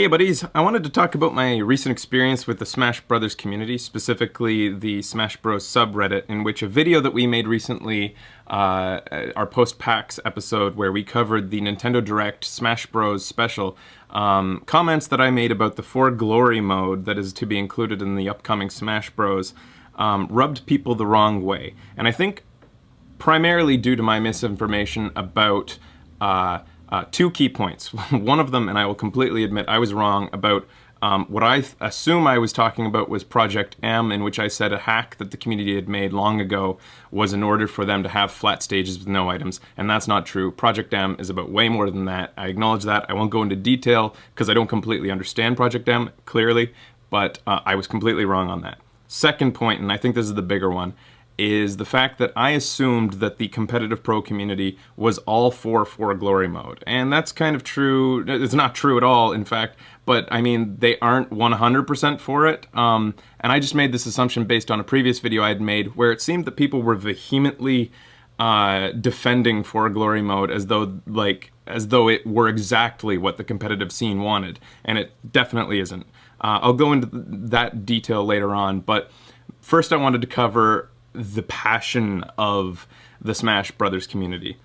Hey buddies, I wanted to talk about my recent experience with the Smash Brothers community, specifically the Smash Bros subreddit, in which a video that we made recently, our post-PAX episode where we covered the Nintendo Direct Smash Bros special, comments that I made about the For Glory mode that is to be included in the upcoming Smash Bros, rubbed people the wrong way. And I think primarily due to my misinformation about two key points. One of them, and I will completely admit I was wrong about what I assume I was talking about was Project M, in which I said a hack that the community had made long ago was in order for them to have flat stages with no items, and that's not true. Project M is about way more than that. I acknowledge that. I won't go into detail because I don't completely understand Project M, clearly, but I was completely wrong on that. Second point, and I think this is the bigger one, is the fact that I assumed that the competitive pro community was all for Glory mode. And that's kind of true. It's not true at all, in fact, but I mean, they aren't 100% for it. And I just made this assumption based on a previous video I had made where it seemed that people were vehemently defending For Glory mode as though it were exactly what the competitive scene wanted. And it definitely isn't. I'll go into that detail later on, but first I wanted to cover the passion of the Smash Brothers community.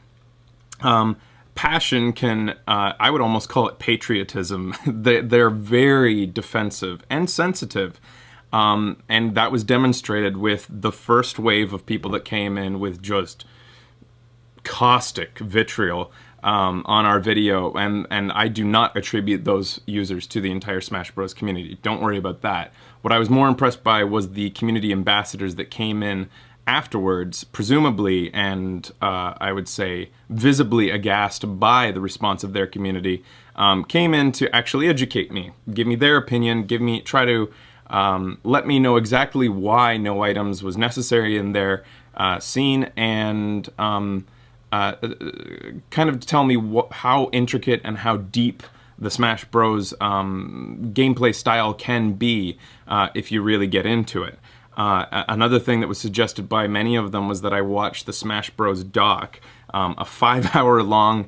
Passion can, I would almost call it patriotism. They're very defensive and sensitive. And that was demonstrated with the first wave of people that came in with just caustic vitriol on our video. And I do not attribute those users to the entire Smash Bros community. Don't worry about that. What I was more impressed by was the community ambassadors that came in afterwards, presumably, and I would say visibly aghast by the response of their community, came in to actually educate me, give me their opinion, try to let me know exactly why no items was necessary in their scene, and kind of tell me how intricate and how deep the Smash Bros gameplay style can be if you really get into it. Another thing that was suggested by many of them was that I watch the Smash Bros doc, a 5-hour long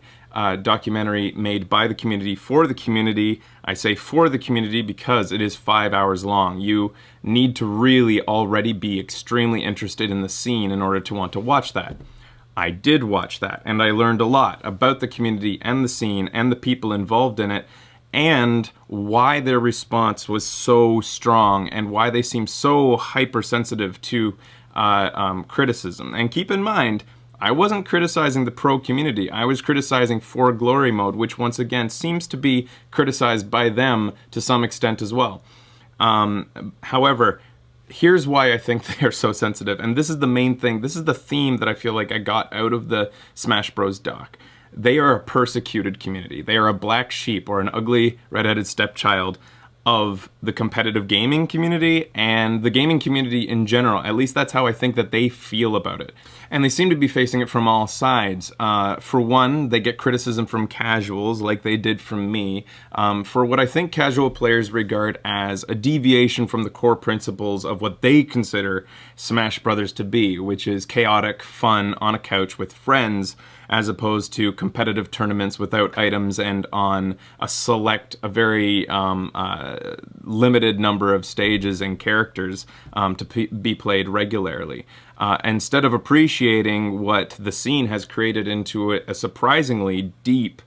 documentary made by the community for the community. I say for the community because it is 5 hours long. You need to really already be extremely interested in the scene in order to want to watch that. I did watch that, and I learned a lot about the community and the scene and the people involved in it, and why their response was so strong and why they seem so hypersensitive to criticism. And keep in mind, I wasn't criticizing the pro community. I was criticizing For Glory mode, which once again seems to be criticized by them to some extent as well. However, here's why I think they are so sensitive, and this is the main thing. This is the theme that I feel like I got out of the Smash Bros doc. They are a persecuted community. They are a black sheep or an ugly red-headed stepchild of the competitive gaming community and the gaming community in general. At least that's how I think that they feel about it. And they seem to be facing it from all sides. For one, they get criticism from casuals, like they did from me, for what I think casual players regard as a deviation from the core principles of what they consider Smash Brothers to be, which is chaotic fun on a couch with friends, as opposed to competitive tournaments without items and on a very limited number of stages and characters to be played regularly. Instead of appreciating what the scene has created into a surprisingly deep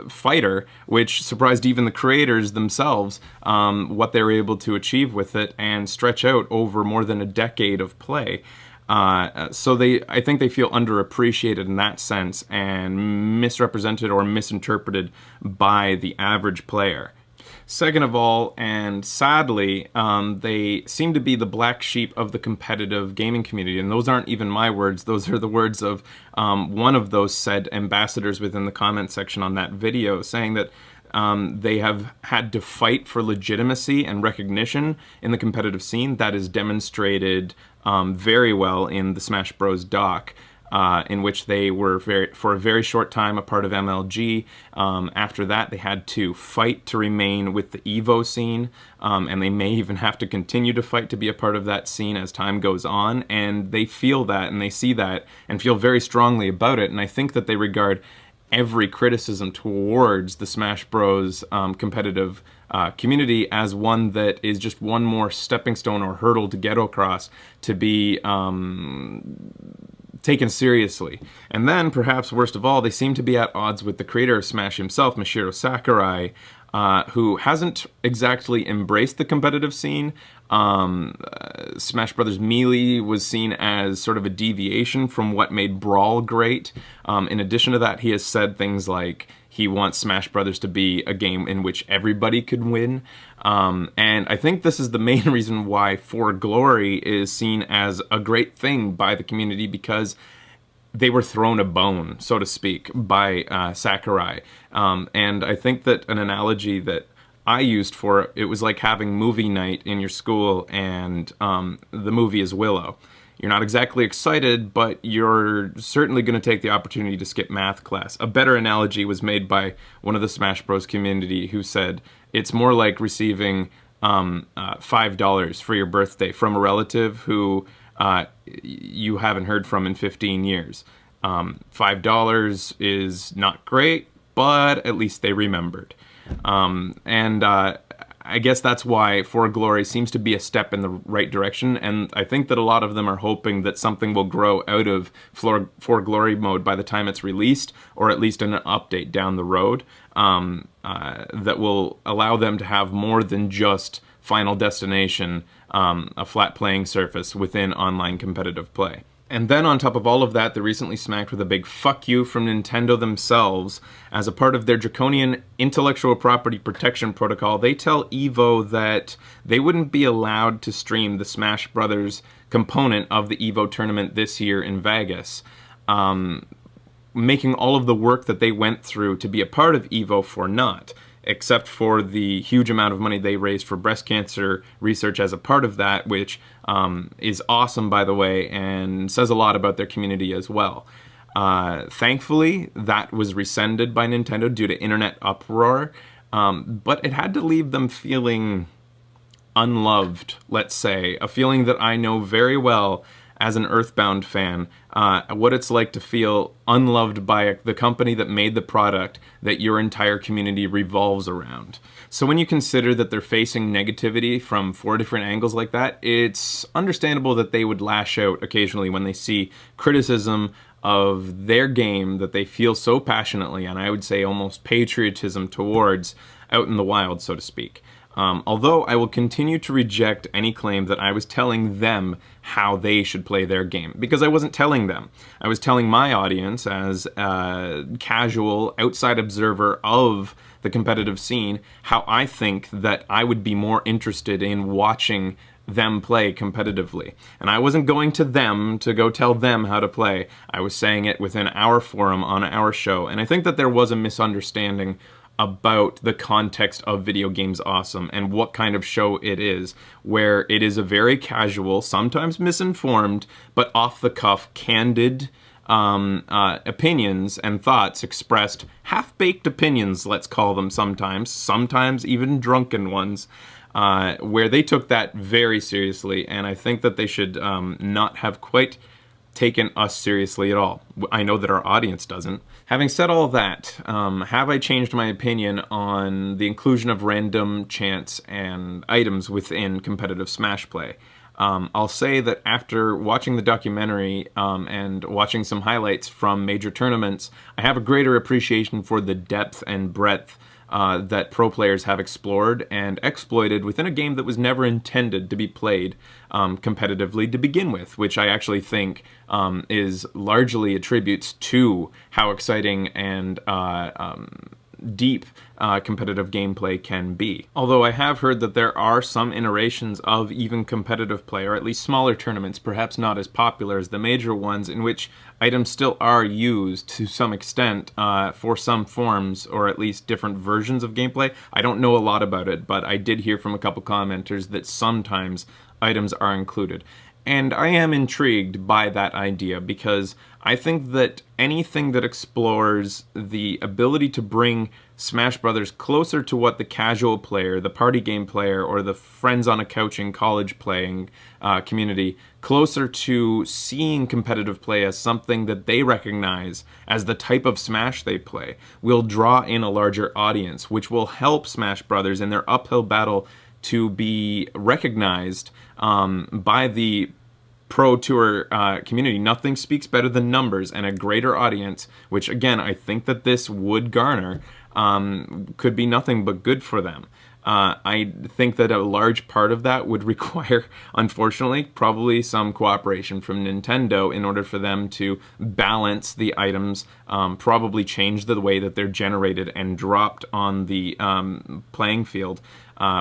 fighter, which surprised even the creators themselves, what they were able to achieve with it and stretch out over more than a decade of play. So I think they feel underappreciated in that sense and misrepresented or misinterpreted by the average player. Second of all, and sadly, they seem to be the black sheep of the competitive gaming community, and those aren't even my words. Those are the words of one of those said ambassadors within the comment section on that video, saying that they have had to fight for legitimacy and recognition in the competitive scene. That is demonstrated very well in the Smash Bros doc, in which they were for a very short time a part of MLG. After that, they had to fight to remain with the EVO scene, and they may even have to continue to fight to be a part of that scene as time goes on. And they feel that, and they see that, and feel very strongly about it. And I think that they regard every criticism towards the Smash Bros. Competitive community as one that is just one more stepping stone or hurdle to get across to be taken seriously. And then, perhaps worst of all, they seem to be at odds with the creator of Smash himself, Masahiro Sakurai, who hasn't exactly embraced the competitive scene. Smash Bros. Melee was seen as sort of a deviation from what made Brawl great. In addition to that, he has said things like he wants Smash Bros. To be a game in which everybody could win. And I think this is the main reason why For Glory is seen as a great thing by the community, because they were thrown a bone, so to speak, by Sakurai. And I think that an analogy that I used for it was like having movie night in your school and the movie is Willow. You're not exactly excited, but you're certainly going to take the opportunity to skip math class. A better analogy was made by one of the Smash Bros. Community who said, it's more like receiving $5 for your birthday from a relative who you haven't heard from in 15 years. $5 is not great, but at least they remembered. I guess that's why For Glory seems to be a step in the right direction, and I think that a lot of them are hoping that something will grow out of For Glory mode by the time it's released, or at least an update down the road, that will allow them to have more than just Final Destination, a flat playing surface within online competitive play. And then on top of all of that, they're recently smacked with a big fuck you from Nintendo themselves. As a part of their draconian intellectual property protection protocol, they tell EVO that they wouldn't be allowed to stream the Smash Brothers component of the EVO tournament this year in Vegas, making all of the work that they went through to be a part of EVO for naught, except for the huge amount of money they raised for breast cancer research as a part of that, which is awesome, by the way, and says a lot about their community as well. Thankfully, that was rescinded by Nintendo due to internet uproar, but it had to leave them feeling unloved, let's say, a feeling that I know very well as an Earthbound fan, what it's like to feel unloved by the company that made the product that your entire community revolves around. So when you consider that they're facing negativity from 4 different angles like that, it's understandable that they would lash out occasionally when they see criticism of their game that they feel so passionately, and I would say almost patriotism towards, out in the wild, so to speak. Although I will continue to reject any claim that I was telling them how they should play their game, because I wasn't telling them. I was telling my audience, as a casual outside observer of the competitive scene, how I think that I would be more interested in watching them play competitively. And I wasn't going to them to go tell them how to play. I was saying it within our forum on our show, and I think that there was a misunderstanding about the context of Video Games Awesome and what kind of show it is, where it is a very casual, sometimes misinformed, but off-the-cuff, candid opinions and thoughts expressed, half-baked opinions, let's call them sometimes even drunken ones, where they took that very seriously, and I think that they should not have quite taken us seriously at all. I know that our audience doesn't. Having said all that, have I changed my opinion on the inclusion of random chance and items within competitive Smash play? I'll say that after watching the documentary and watching some highlights from major tournaments, I have a greater appreciation for the depth and breadth that pro players have explored and exploited within a game that was never intended to be played competitively to begin with, which I actually think is largely attributes to how exciting and deep competitive gameplay can be. Although I have heard that there are some iterations of even competitive play, or at least smaller tournaments, perhaps not as popular as the major ones, in which items still are used to some extent for some forms, or at least different versions of gameplay. I don't know a lot about it, but I did hear from a couple commenters that sometimes items are included. And I am intrigued by that idea, because I think that anything that explores the ability to bring Smash Brothers closer to what the casual player, the party game player, or the friends on a couch in college playing community, closer to seeing competitive play as something that they recognize as the type of Smash they play, will draw in a larger audience, which will help Smash Brothers in their uphill battle to be recognized by the Pro Tour community. Nothing speaks better than numbers, and a greater audience, which again I think that this would garner, could be nothing but good for them. I think that a large part of that would require, unfortunately, probably some cooperation from Nintendo in order for them to balance the items, probably change the way that they're generated and dropped on the playing field,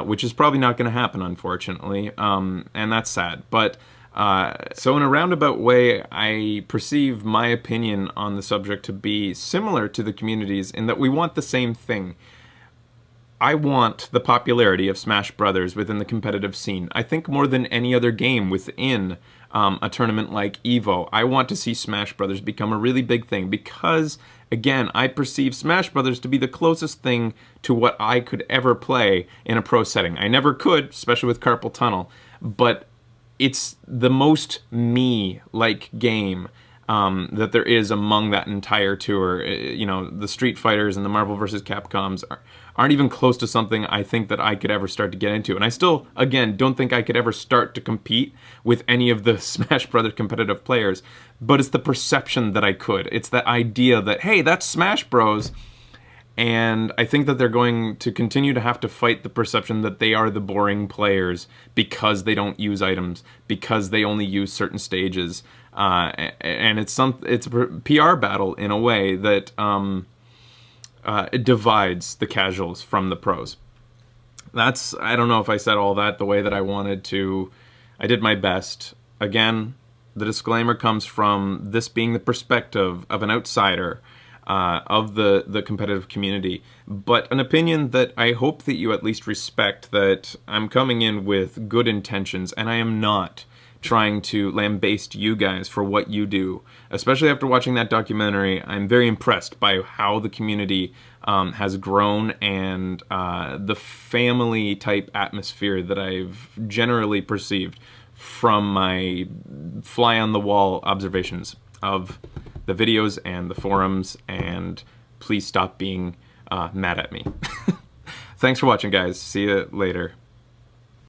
which is probably not going to happen, unfortunately, and that's sad. But so in a roundabout way, I perceive my opinion on the subject to be similar to the community's in that we want the same thing. I want the popularity of Smash Brothers within the competitive scene. I think more than any other game within a tournament like EVO, I want to see Smash Brothers become a really big thing because, again, I perceive Smash Brothers to be the closest thing to what I could ever play in a pro setting. I never could, especially with Carpal Tunnel, but it's the most me-like game that there is among that entire tour. You know, the Street Fighters and the Marvel vs. Capcoms aren't even close to something I think that I could ever start to get into. And I still, again, don't think I could ever start to compete with any of the Smash Brothers competitive players. But it's the perception that I could. It's the idea that, hey, that's Smash Bros. And I think that they're going to continue to have to fight the perception that they are the boring players because they don't use items, because they only use certain stages. And it's a PR battle in a way that it divides the casuals from the pros. I don't know if I said all that the way that I wanted to. I did my best. Again, the disclaimer comes from this being the perspective of an outsider of the competitive community, but an opinion that I hope that you at least respect, that I'm coming in with good intentions, and I am not trying to lambaste you guys for what you do. Especially after watching that documentary, I'm very impressed by how the community has grown and the family-type atmosphere that I've generally perceived from my fly-on-the-wall observations of the videos and the forums, and please stop being mad at me. Thanks for watching, guys. See you later.